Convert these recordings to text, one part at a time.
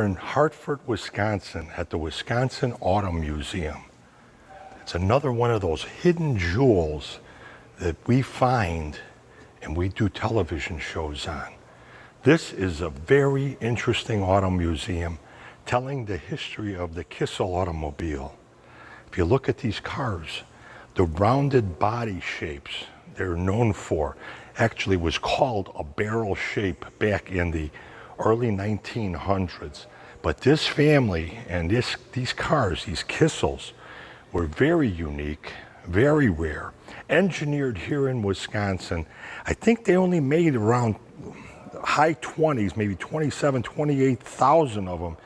in Hartford, Wisconsin at the Wisconsin Auto Museum. It's another one of those hidden jewels that we find and we do television shows on. This is a very interesting auto museum telling the history of the Kissel automobile. If you look at these cars, the rounded body shapes they're known for actually was called a barrel shape back in the early 1900s. But this family and these cars, these Kissels, were very unique, very rare, engineered here in Wisconsin. I think they only made around high 20s, maybe 27, 28,000 of them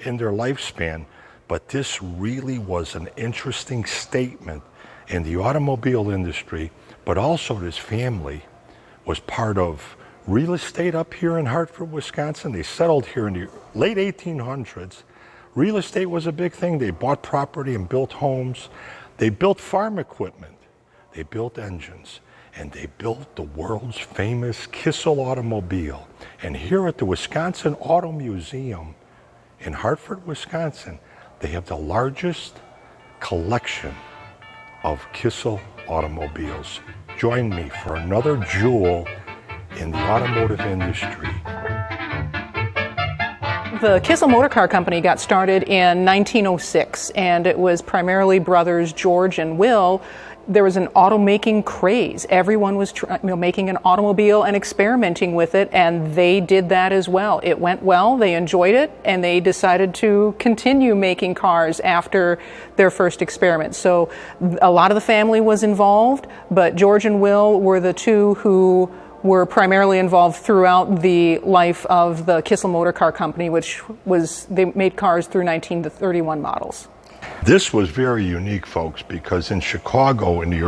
in their lifespan. But this really was an interesting statement in the automobile industry, but also this family was part of real estate up here in Hartford, Wisconsin. They settled here in the late 1800s. Real estate was a big thing. They bought property and built homes. They built farm equipment. They built engines. And they built the world's famous Kissel automobile. And here at the Wisconsin Auto Museum in Hartford, Wisconsin, they have the largest collection of Kissel automobiles. Join me for another jewel in the automotive industry. The Kissel Motor Car Company got started in 1906, and it was primarily brothers George and Will. There was an automaking craze. Everyone was making an automobile and experimenting with it, and they did that as well. It went well, they enjoyed it, and they decided to continue making cars after their first experiment. So a lot of the family was involved, but George and Will were the two who were primarily involved throughout the life of the Kissel Motor Car Company, which was, they made cars through 1931 models. This was very unique, folks, because in Chicago in the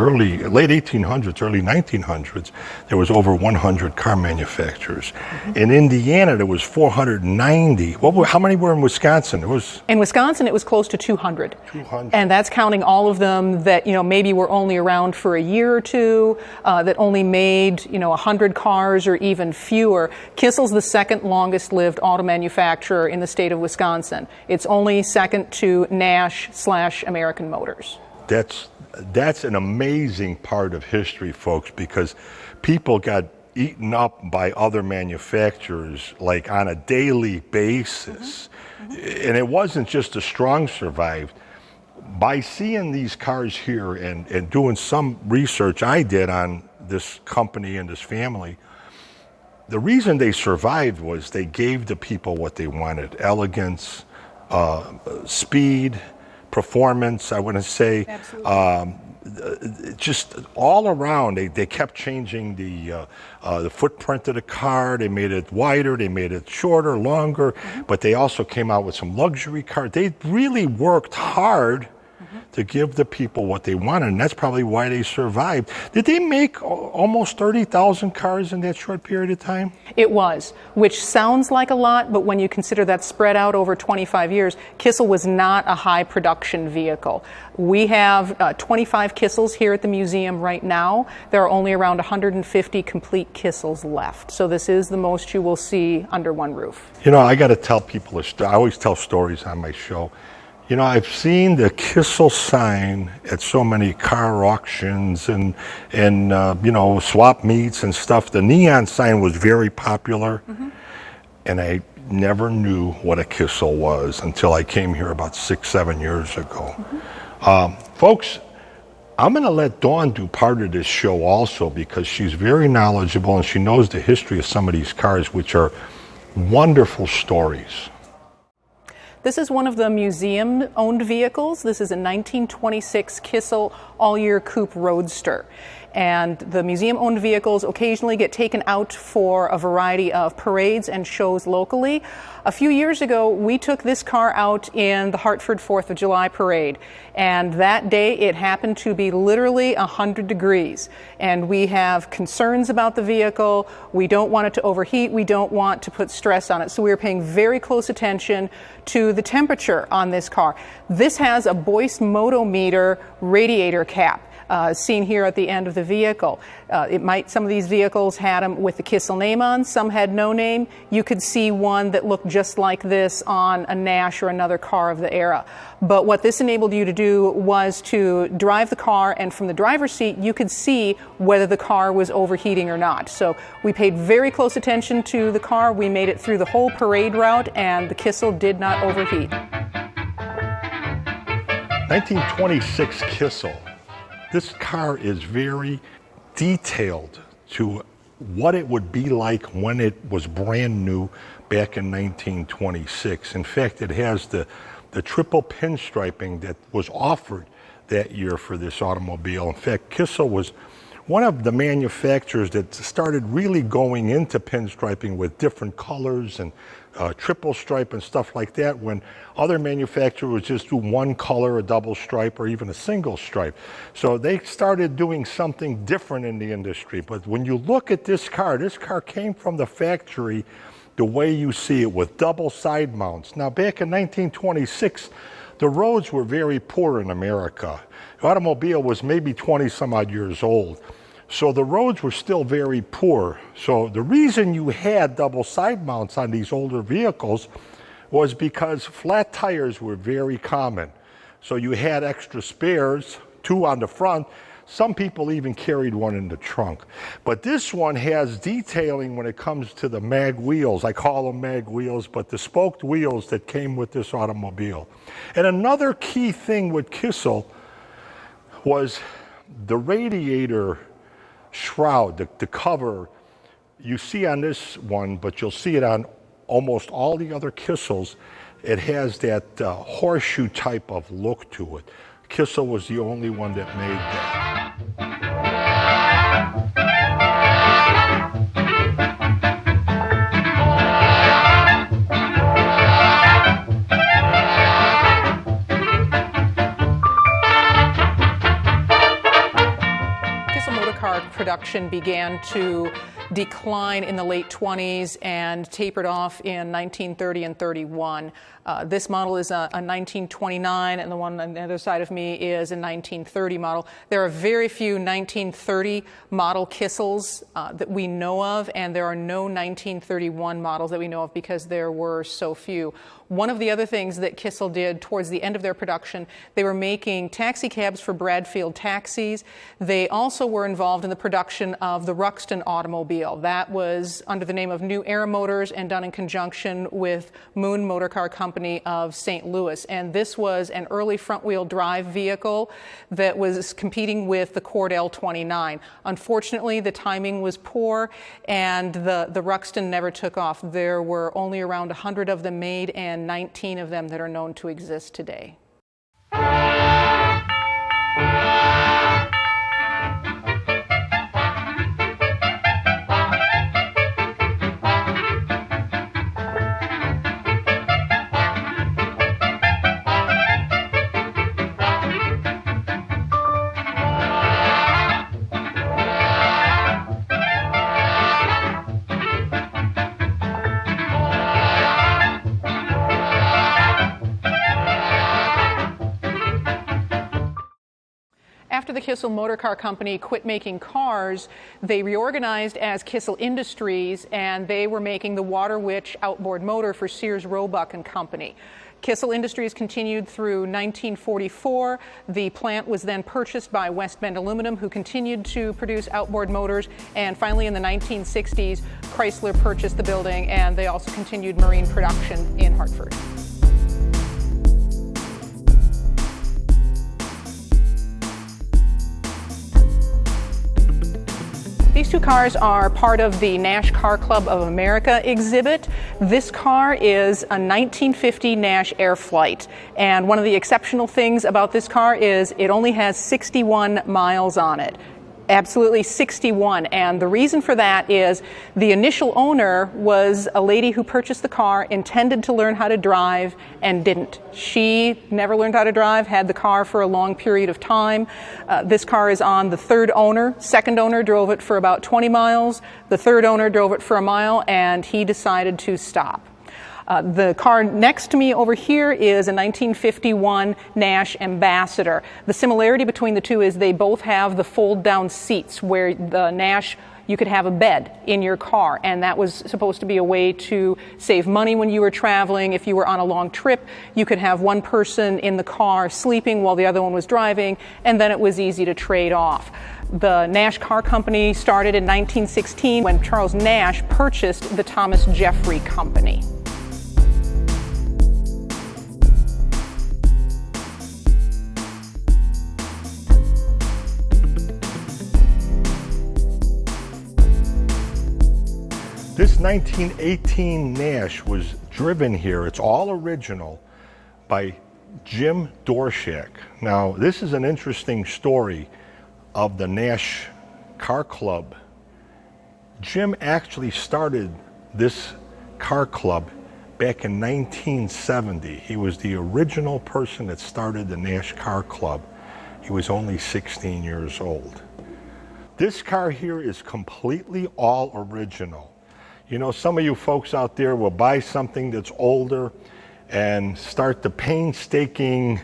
late 1800s, early 1900s, there was over 100 car manufacturers. Mm-hmm. In Indiana, there was 490. How many were in Wisconsin? In Wisconsin, it was close to 200. 200. And that's counting all of them that, maybe were only around for a year or two, that only made, 100 cars or even fewer. Kissel's the second longest lived auto manufacturer in the state of Wisconsin. It's only second to Nash/American Motors. That's an amazing part of history, folks, because people got eaten up by other manufacturers like on a daily basis. Mm-hmm. Mm-hmm. And it wasn't just the strong survived. By seeing these cars here and doing some research I did on this company and this family, the reason they survived was they gave the people what they wanted: elegance, speed, performance, I want to say. Just all around, they kept changing the footprint of the car. They made it wider, they made it shorter, longer, mm-hmm. but they also came out with some luxury cars. They really worked hard to give the people what they wanted, and that's probably why they survived. Did they make almost 30,000 cars in that short period of time? It was, which sounds like a lot, but when you consider that spread out over 25 years, Kissel was not a high production vehicle. We have 25 Kissels here at the museum right now. There are only around 150 complete Kissels left. So this is the most you will see under one roof. I got to tell people I always tell stories on my show. I've seen the Kissel sign at so many car auctions and swap meets and stuff. The neon sign was very popular, mm-hmm. and I never knew what a Kissel was until I came here about 6-7 years ago. Mm-hmm. Folks, I'm going to let Dawn do part of this show also because she's very knowledgeable and she knows the history of some of these cars, which are wonderful stories. This is one of the museum-owned vehicles. This is a 1926 Kissel all-year coupe roadster. And the museum-owned vehicles occasionally get taken out for a variety of parades and shows locally. A few years ago, we took this car out in the Hartford 4th of July parade. And that day, it happened to be literally 100 degrees. And we have concerns about the vehicle. We don't want it to overheat. We don't want to put stress on it. So we are paying very close attention to the temperature on this car. This has a Boyce Motometer radiator cap. seen here at the end of the vehicle. Some of these vehicles had them with the Kissel name on, some had no name. You could see one that looked just like this on a Nash or another car of the era. But what this enabled you to do was to drive the car, and from the driver's seat you could see whether the car was overheating or not. So we paid very close attention to the car. We made it through the whole parade route, and the Kissel did not overheat. 1926 Kissel. This car is very detailed to what it would be like when it was brand new back in 1926. In fact, it has the triple pinstriping that was offered that year for this automobile. In fact, Kissel was one of the manufacturers that started really going into pinstriping with different colors and triple stripe and stuff like that, when other manufacturers would just do one color, a double stripe, or even a single stripe. So they started doing something different in the industry. But when you look at this car came from the factory the way you see it, with double side mounts. Now, back in 1926, the roads were very poor in America. The automobile was maybe 20 some odd years old. So the roads were still very poor. So the reason you had double side mounts on these older vehicles was because flat tires were very common. So you had extra spares, 2 on the front. Some people even carried one in the trunk. But this one has detailing when it comes to the mag wheels. I call them mag wheels, but the spoked wheels that came with this automobile. And another key thing with Kissel was the radiator shroud, the cover. You see on this one, but you'll see it on almost all the other Kissels. It has that horseshoe type of look to it. Kissel was the only one that made that. Kissel motor car production began to decline in the late 20s and tapered off in 1930 and 31. This model is a 1929, and the one on the other side of me is a 1930 model. There are very few 1930 model Kissels that we know of, and there are no 1931 models that we know of because there were so few. One of the other things that Kissel did towards the end of their production, they were making taxi cabs for Bradfield taxis. They also were involved in the production of the Ruxton automobile. That was under the name of New Era Motors and done in conjunction with Moon Motor Car Company of St. Louis. And this was an early front-wheel drive vehicle that was competing with the Cord L29. Unfortunately, the timing was poor, and the Ruxton never took off. There were only around 100 of them made, and 19 of them that are known to exist today. After the Kissel Motor Car Company quit making cars, they reorganized as Kissel Industries, and they were making the Water Witch outboard motor for Sears Roebuck and Company. Kissel Industries continued through 1944. The plant was then purchased by West Bend Aluminum, who continued to produce outboard motors. And finally, in the 1960s, Chrysler purchased the building, and they also continued marine production in Hartford. These two cars are part of the Nash Car Club of America exhibit. This car is a 1950 Nash Air Flight, and one of the exceptional things about this car is it only has 61 miles on it. Absolutely 61, and the reason for that is the initial owner was a lady who purchased the car, intended to learn how to drive, and didn't. She never learned how to drive, had the car for a long period of time. This car is on the third owner. Second owner drove it for about 20 miles. The third owner drove it for a mile, and he decided to stop. The car next to me over here is a 1951 Nash Ambassador. The similarity between the two is they both have the fold-down seats, where the Nash, you could have a bed in your car, and that was supposed to be a way to save money when you were traveling. If you were on a long trip, you could have one person in the car sleeping while the other one was driving, and then it was easy to trade off. The Nash Car Company started in 1916 when Charles Nash purchased the Thomas Jeffrey Company. This 1918 Nash was driven here, it's all original, by Jim Dorshak. Now, this is an interesting story of the Nash Car Club. Jim actually started this car club back in 1970. He was the original person that started the Nash Car Club. He was only 16 years old. This car here is completely all original. You know, some of you folks out there will buy something that's older and start the painstaking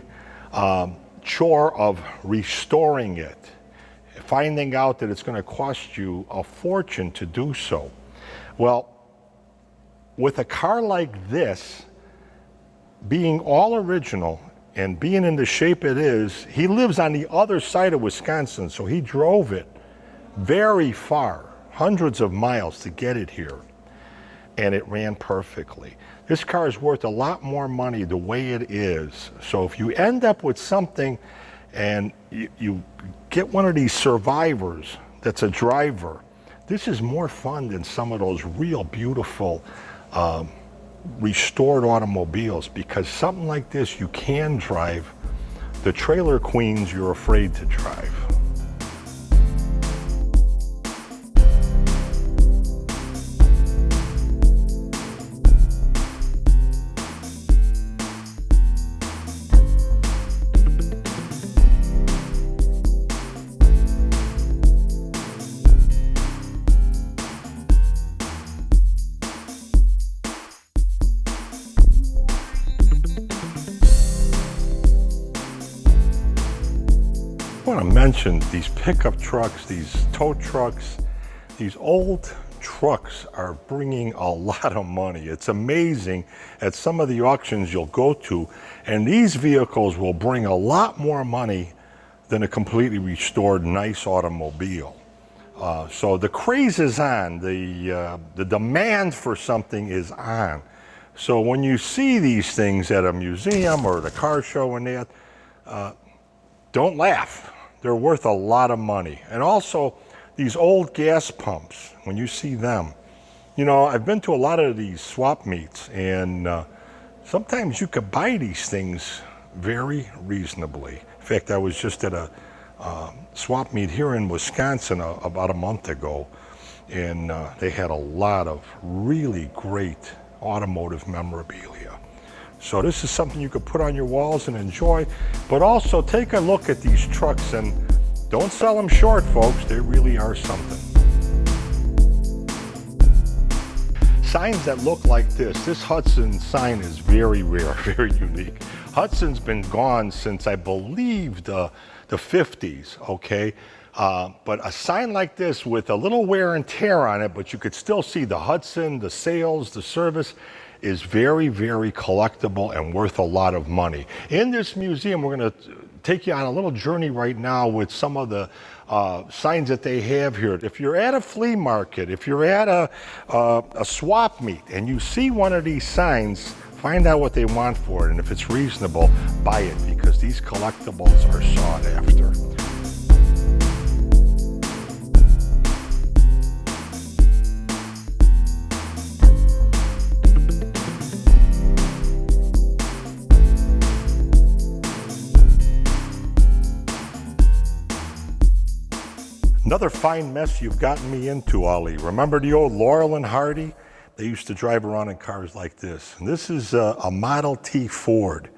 chore of restoring it, finding out that it's going to cost you a fortune to do so. Well, with a car like this, being all original and being in the shape it is, he lives on the other side of Wisconsin, so he drove it very far, hundreds of miles to get it here, and it ran perfectly. This car is worth a lot more money the way it is, so if you end up with something and you get one of these survivors that's a driver, this is more fun than some of those real beautiful restored automobiles, because something like this you can drive. The trailer queens you're afraid to drive. I want to mention these pickup trucks, these tow trucks, these old trucks are bringing a lot of money. It's amazing at some of the auctions you'll go to, and these vehicles will bring a lot more money than a completely restored nice automobile. So the craze is on, the demand for something is on. So when you see these things at a museum or the car show and that, don't laugh. They're worth a lot of money. And also, these old gas pumps, when you see them, you know, I've been to a lot of these swap meets, and sometimes you could buy these things very reasonably. In fact, I was just at a swap meet here in Wisconsin about a month ago, and they had a lot of really great automotive memorabilia. So this is something you could put on your walls and enjoy, but also take a look at these trucks and don't sell them short, folks. They really are something. Signs that look like this. This Hudson sign is very rare, very unique. Hudson's been gone since, I believe, the 50s, okay? But a sign like this with a little wear and tear on it, but you could still see the Hudson, the sales, the service, is very, very collectible and worth a lot of money. In this museum, we're going to take you on a little journey right now with some of the signs that they have here. If you're at a flea market, if you're at a swap meet and you see one of these signs, find out what they want for it, and if it's reasonable, buy it, because these collectibles are sought after. Another fine mess you've gotten me into, Ollie. Remember the old Laurel and Hardy? They used to drive around in cars like this. And this is a Model T Ford.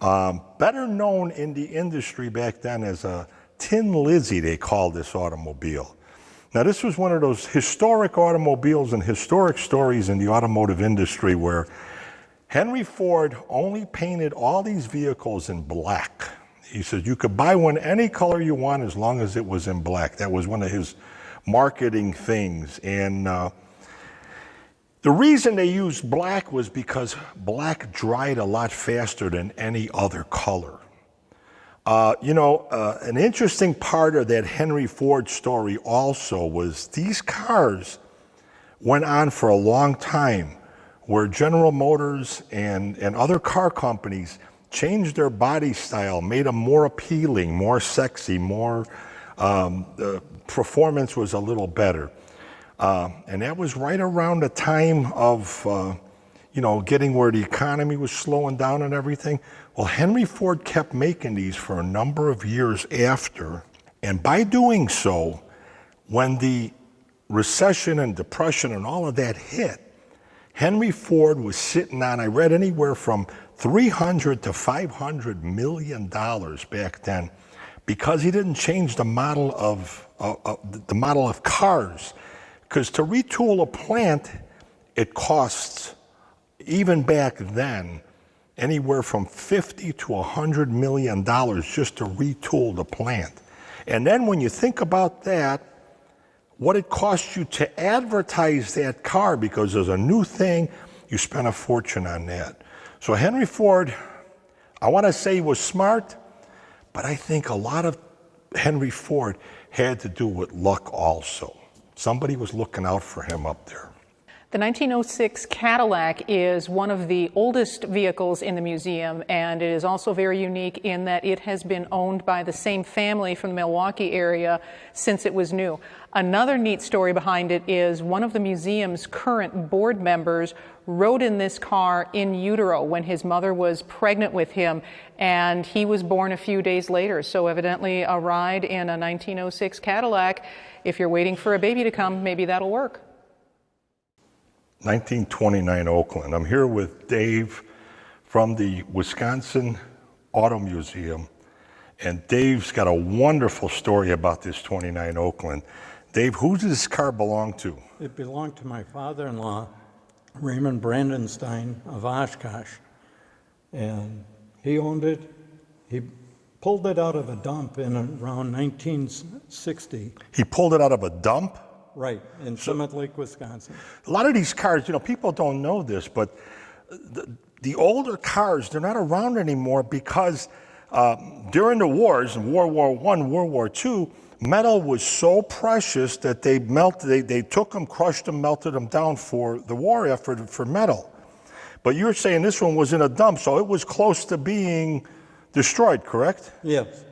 Better known in the industry back then as a Tin Lizzie, they called this automobile. Now, this was one of those historic automobiles and historic stories in the automotive industry where Henry Ford only painted all these vehicles in black. He said you could buy one any color you want as long as it was in black. That was one of his marketing things. And the reason they used black was because black dried a lot faster than any other color. An interesting part of that Henry Ford story also was these cars went on for a long time where General Motors and other car companies changed their body style, made them more appealing, more sexy, the performance was a little better. And that was right around the time of, getting where the economy was slowing down and everything. Well, Henry Ford kept making these for a number of years after. And by doing so, when the recession and depression and all of that hit, Henry Ford was sitting on, I read anywhere from $300 to $500 million back then, because he didn't change the model of cars. Because to retool a plant, it costs, even back then, anywhere from $50 to $100 million just to retool the plant. And then when you think about that, what it costs you to advertise that car, because there's a new thing, you spend a fortune on that. So Henry Ford, I want to say he was smart, but I think a lot of Henry Ford had to do with luck also. Somebody was looking out for him up there. The 1906 Cadillac is one of the oldest vehicles in the museum, and it is also very unique in that it has been owned by the same family from the Milwaukee area since it was new. Another neat story behind it is one of the museum's current board members rode in this car in utero when his mother was pregnant with him, and he was born a few days later. So evidently a ride in a 1906 Cadillac, if you're waiting for a baby to come, maybe that'll work. 1929 Oakland. I'm here with Dave from the Wisconsin Auto Museum, and Dave's got a wonderful story about this 29 Oakland. Dave, who does this car belong to? It belonged to my father-in-law, Raymond Brandenstein of Oshkosh, and he owned it. He pulled it out of a dump in around 1960. He pulled it out of a dump? Right, in Summit Lake, Wisconsin. A lot of these cars, people don't know this, but the older cars, they're not around anymore because during the wars, in World War I, World War II, metal was so precious that they took them, crushed them, melted them down for the war effort for metal. But you're saying this one was in a dump, so it was close to being destroyed, correct? Yes.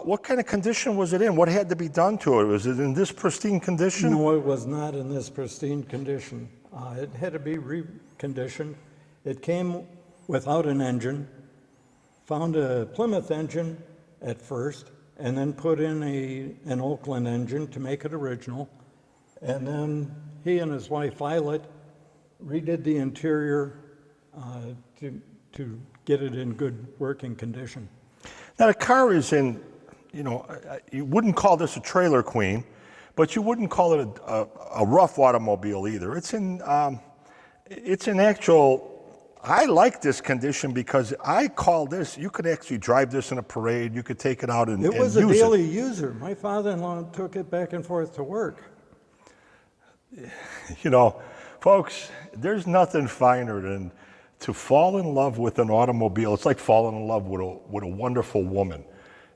What kind of condition was it in? What had to be done to it? Was it in this pristine condition? No, it was not in this pristine condition. It had to be reconditioned. It came without an engine, found a Plymouth engine at first, and then put in an Oakland engine to make it original. And then he and his wife, Violet, redid the interior to get it in good working condition. Now the car is in, you wouldn't call this a trailer queen, but you wouldn't call it a rough automobile either. It's in actual, I like this condition because I call this, you could actually drive this in a parade, you could take it out and use it. It was a daily user. My father-in-law took it back and forth to work. Folks, there's nothing finer than to fall in love with an automobile. It's like falling in love with a wonderful woman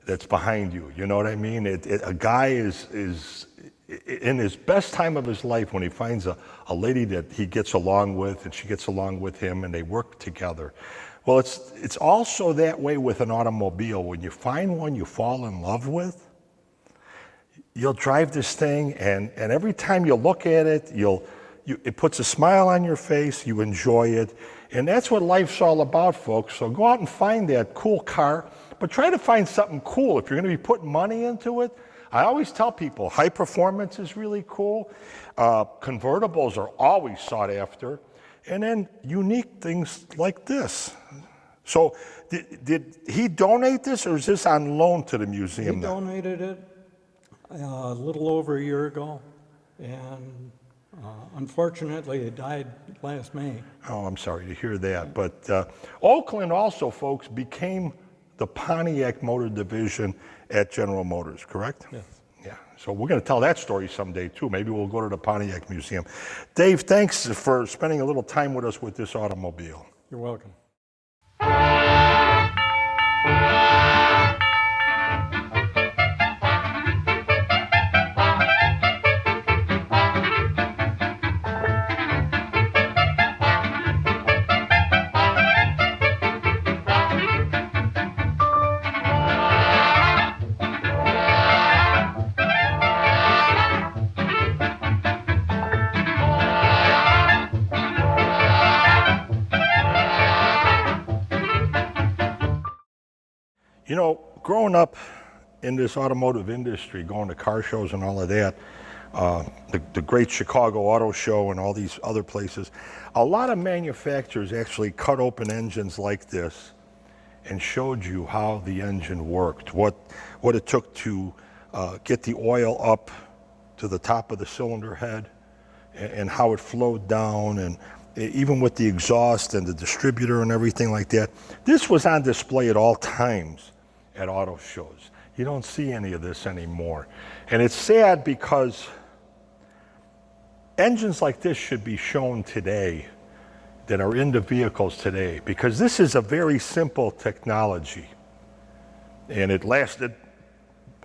that's behind you. You know what I mean? A guy is in his best time of his life when he finds a lady that he gets along with and she gets along with him and they work together. Well, it's also that way with an automobile. When you find one you fall in love with, you'll drive this thing and every time you look at it, it puts a smile on your face, you enjoy it. And that's what life's all about, folks. So go out and find that cool car, but try to find something cool. If you're going to be putting money into it, I always tell people high performance is really cool. Convertibles are always sought after. And then unique things like this. So did he donate this or is this on loan to the museum? He donated it a little over a year ago. And Unfortunately, he died last May. Oh, I'm sorry to hear that. But Oakland also, folks, became the Pontiac Motor Division at General Motors, correct? Yes. Yeah. So we're going to tell that story someday, too. Maybe we'll go to the Pontiac Museum. Dave, thanks for spending a little time with us with this automobile. You're welcome. You know, growing up in this automotive industry, going to car shows and all of that, the great Chicago Auto Show and all these other places, a lot of manufacturers actually cut open engines like this and showed you how the engine worked, what it took to get the oil up to the top of the cylinder head and how it flowed down, and even with the exhaust and the distributor and everything like that. This was on display at all times at auto shows. You don't see any of this anymore. And it's sad because engines like this should be shown today that are in the vehicles today, because this is a very simple technology and it lasted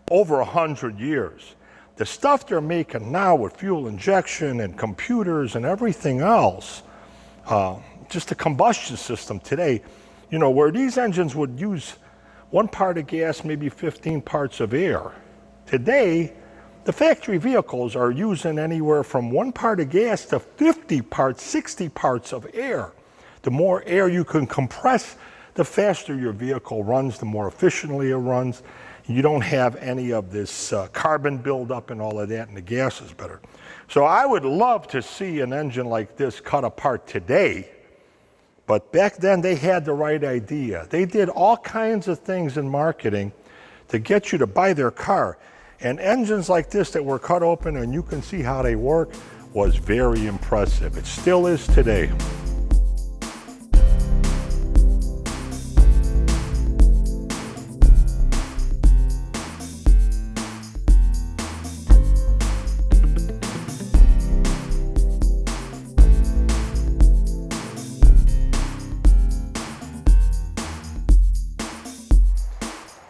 over 100 years. The stuff they're making now with fuel injection and computers and everything else, just the combustion system today, you know, where these engines would use 1 part of gas, maybe 15 parts of air. Today, the factory vehicles are using anywhere from 1 part of gas to 50 parts, 60 parts of air. The more air you can compress, the faster your vehicle runs, the more efficiently it runs. You don't have any of this carbon buildup and all of that, and the gas is better. So I would love to see an engine like this cut apart today. But back then, they had the right idea. They did all kinds of things in marketing to get you to buy their car. And engines like this that were cut open and you can see how they work was very impressive. It still is today.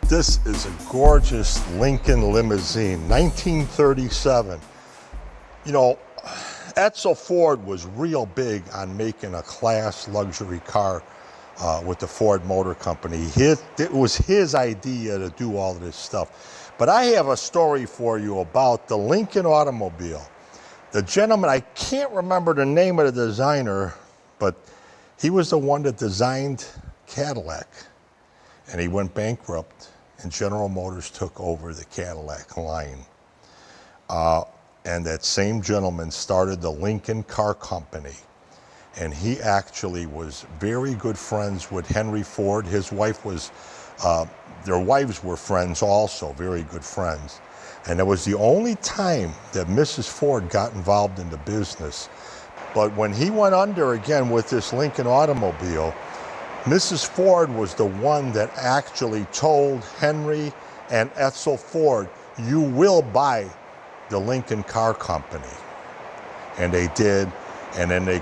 This is a gorgeous Lincoln limousine, 1937. You know, Edsel Ford was real big on making a class luxury car with the Ford Motor Company. It was his idea to do all of this stuff. But I have a story for you about the Lincoln automobile. The gentleman, I can't remember the name of the designer, but he was the one that designed Cadillac. And he went bankrupt, and General Motors took over the Cadillac line. And that same gentleman started the Lincoln Car Company. And he actually was very good friends with Henry Ford. His wife was, their wives were friends also, very good friends. And it was the only time that Mrs. Ford got involved in the business. But when he went under again with this Lincoln automobile, Mrs. Ford was the one that actually told Henry and Edsel Ford, you will buy the Lincoln Car Company. And they did, and then they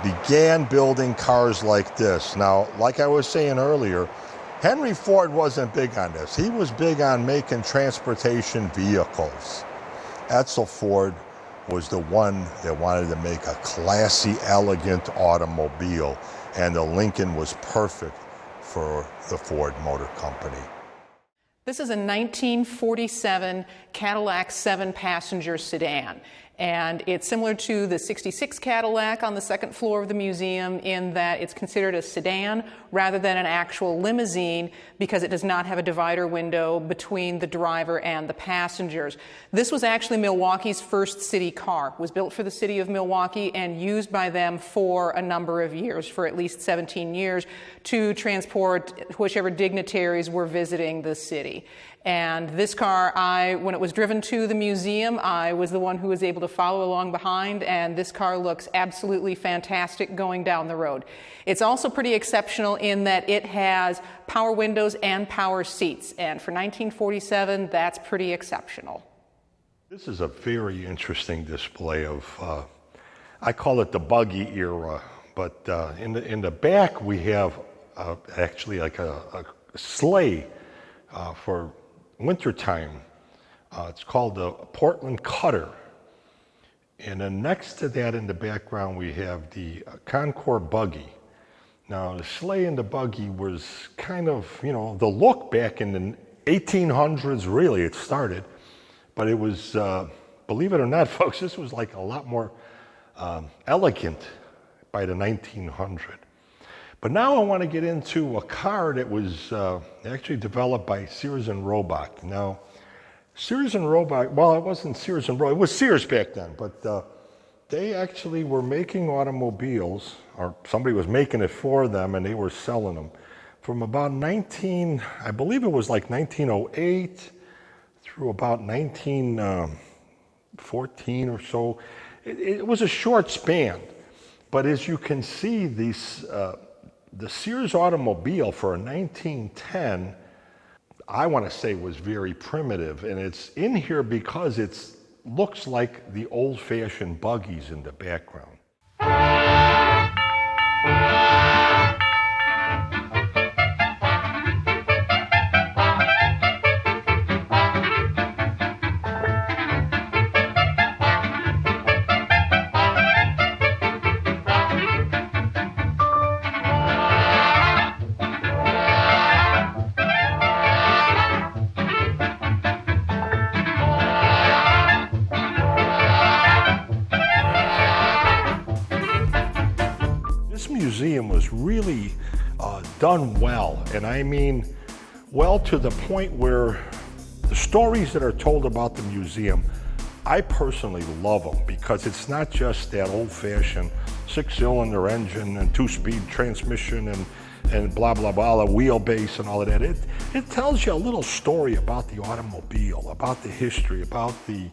began building cars like this. Now, like I was saying earlier, Henry Ford wasn't big on this. He was big on making transportation vehicles. Edsel Ford was the one that wanted to make a classy, elegant automobile. And the Lincoln was perfect for the Ford Motor Company. This is a 1947 Cadillac 7-passenger sedan. And it's similar to the 66 Cadillac on the second floor of the museum in that it's considered a sedan rather than an actual limousine because it does not have a divider window between the driver and the passengers. This was actually Milwaukee's first city car. It was built for the city of Milwaukee and used by them for a number of years, for at least 17 years, to transport whichever dignitaries were visiting the city. And this car, when it was driven to the museum, I was the one who was able to to follow along behind, and this car looks absolutely fantastic going down the road. It's also pretty exceptional in that it has power windows and power seats, and for 1947, that's pretty exceptional. This is a very interesting display of, I call it the buggy era, but in the back we have actually like a sleigh for wintertime. It's called the Portland Cutter. And then next to that in the background we have the Concord buggy. Now the sleigh and the buggy was kind of, the look back in the 1800s, really it started. But it was, believe it or not, folks, this was like a lot more elegant by the 1900s. But now I want to get into a car that was actually developed by Sears and Roebuck. Now, Sears and Roebuck, well, it wasn't Sears and Roebuck, it was Sears back then, but they actually were making automobiles, or somebody was making it for them, and they were selling them from about I believe it was like 1908 through about 1914 or so. It was a short span, but as you can see, these the Sears automobile for a 1910, I want to say was very primitive, and it's in here because it looks like the old-fashioned buggies in the background. Museum was really done well, and I mean well to the point where the stories that are told about the museum, I personally love them, because it's not just that old-fashioned six-cylinder engine and two-speed transmission and blah blah blah, the wheelbase and all of that. It tells you a little story about the automobile, about the history, about the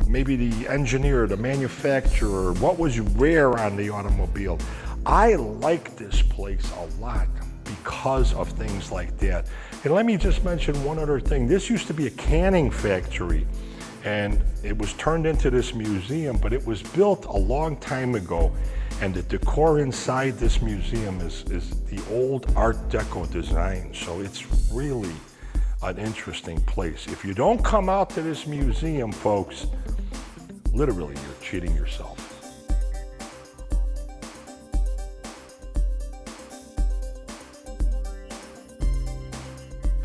maybe the engineer, the manufacturer, what was rare on the automobile. I like this place a lot because of things like that. And let me just mention one other thing. This used to be a canning factory, and it was turned into this museum, but it was built a long time ago. And the decor inside this museum is the old Art Deco design. So it's really an interesting place. If you don't come out to this museum, folks, literally you're cheating yourself.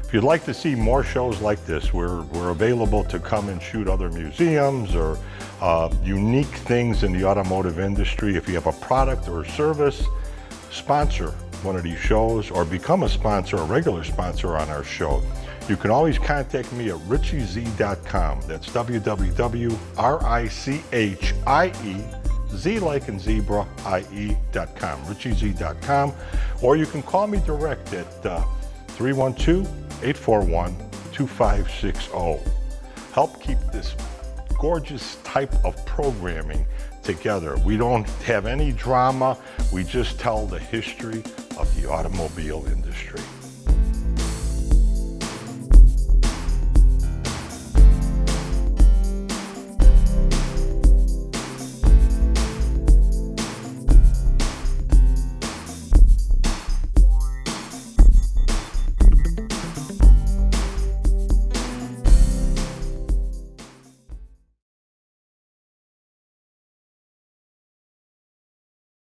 If you'd like to see more shows like this, we're available to come and shoot other museums or unique things in the automotive industry. If you have a product or service, sponsor one of these shows or become a sponsor, a regular sponsor on our show. You can always contact me at richiezie.com. That's www.richie, Z like in zebra, IE.com, richiezie.com. Or you can call me direct at 312-841-2560. Help keep this gorgeous type of programming together. We don't have any drama. We just tell the history of the automobile industry.